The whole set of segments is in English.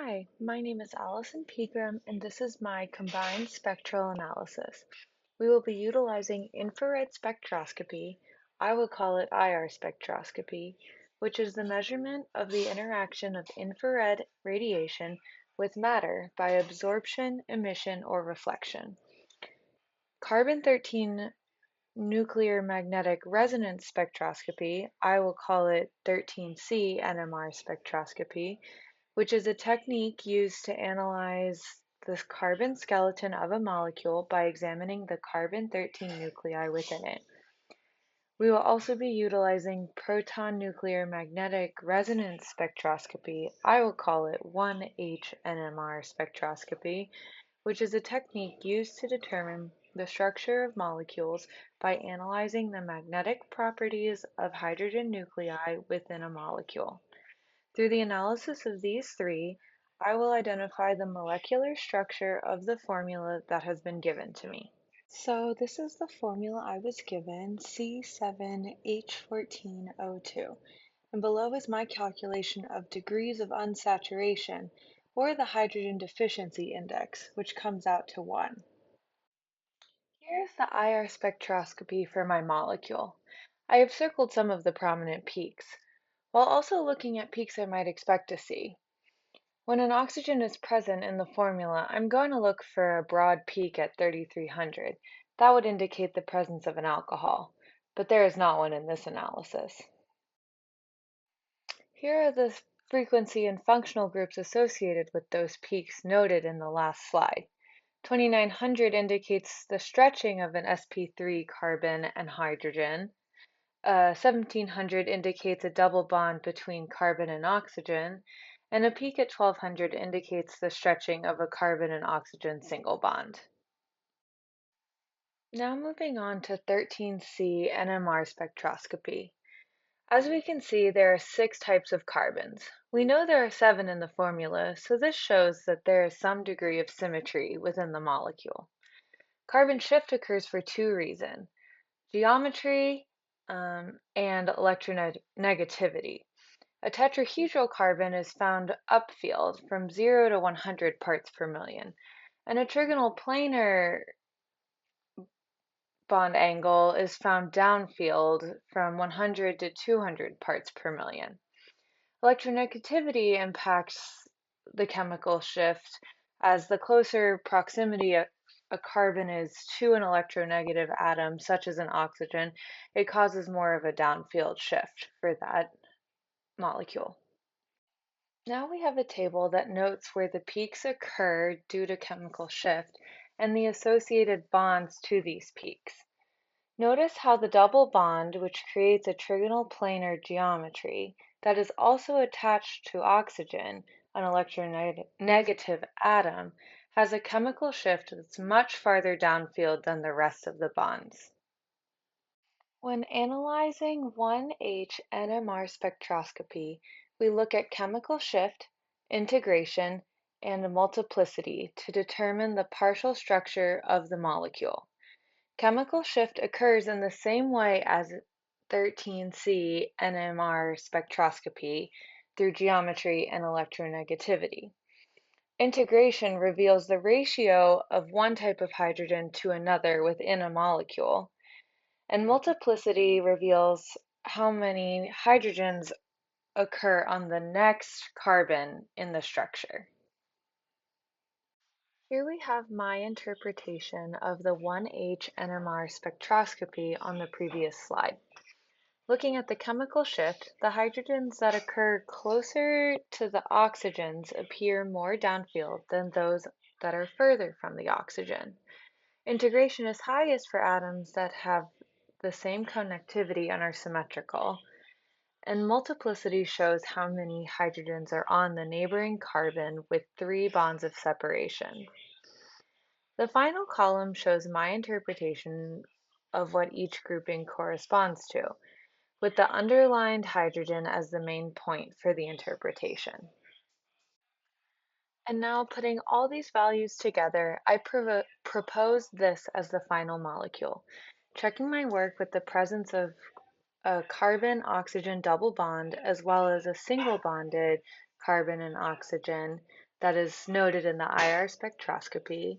Hi, my name is Allison Pegram, and this is my combined spectral analysis. We will be utilizing infrared spectroscopy, I will call it IR spectroscopy, which is the measurement of the interaction of infrared radiation with matter by absorption, emission, or reflection. Carbon-13 nuclear magnetic resonance spectroscopy, I will call it 13C NMR spectroscopy, which is a technique used to analyze the carbon skeleton of a molecule by examining the carbon-13 nuclei within it. We will also be utilizing proton nuclear magnetic resonance spectroscopy, I will call it 1H NMR spectroscopy, which is a technique used to determine the structure of molecules by analyzing the magnetic properties of hydrogen nuclei within a molecule. Through the analysis of these three, I will identify the molecular structure of the formula that has been given to me. So this is the formula I was given, C7H14O2, and below is my calculation of degrees of unsaturation, or the hydrogen deficiency index, which comes out to 1. Here's the IR spectroscopy for my molecule. I have circled some of the prominent peaks, while also looking at peaks I might expect to see. When an oxygen is present in the formula, I'm going to look for a broad peak at 3300. That would indicate the presence of an alcohol, but there is not one in this analysis. Here are the frequency and functional groups associated with those peaks noted in the last slide. 2900 indicates the stretching of an sp3 carbon and hydrogen. 1700 indicates a double bond between carbon and oxygen, and a peak at 1200 indicates the stretching of a carbon and oxygen single bond. Now moving on to 13C NMR spectroscopy. As we can see, there are 6 types of carbons. We know there are 7 in the formula, so this shows that there is some degree of symmetry within the molecule. Carbon shift occurs for 2 reasons: geometry and electronegativity. A tetrahedral carbon is found upfield from 0 to 100 parts per million, and a trigonal planar bond angle is found downfield from 100 to 200 parts per million. Electronegativity impacts the chemical shift as the closer proximity a carbon is to an electronegative atom, such as an oxygen, it causes more of a downfield shift for that molecule. Now we have a table that notes where the peaks occur due to chemical shift and the associated bonds to these peaks. Notice how the double bond, which creates a trigonal planar geometry that is also attached to oxygen, an electronegative atom, has a chemical shift that's much farther downfield than the rest of the bonds. When analyzing 1H NMR spectroscopy, we look at chemical shift, integration, and multiplicity to determine the partial structure of the molecule. Chemical shift occurs in the same way as 13C NMR spectroscopy through geometry and electronegativity. Integration reveals the ratio of one type of hydrogen to another within a molecule, and multiplicity reveals how many hydrogens occur on the next carbon in the structure. Here we have my interpretation of the 1H NMR spectroscopy on the previous slide. Looking at the chemical shift, the hydrogens that occur closer to the oxygens appear more downfield than those that are further from the oxygen. Integration is highest for atoms that have the same connectivity and are symmetrical, and multiplicity shows how many hydrogens are on the neighboring carbon with 3 bonds of separation. The final column shows my interpretation of what each grouping corresponds to, with the underlined hydrogen as the main point for the interpretation. And now, putting all these values together, I propose this as the final molecule. Checking my work with the presence of a carbon-oxygen double bond as well as a single bonded carbon and oxygen, that is noted in the IR spectroscopy,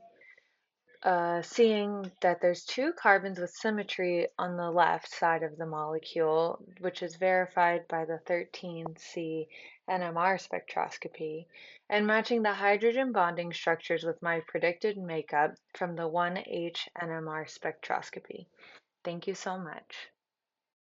seeing that there's two carbons with symmetry on the left side of the molecule, which is verified by the 13C NMR spectroscopy, and matching the hydrogen bonding structures with my predicted makeup from the 1H NMR spectroscopy. Thank you so much.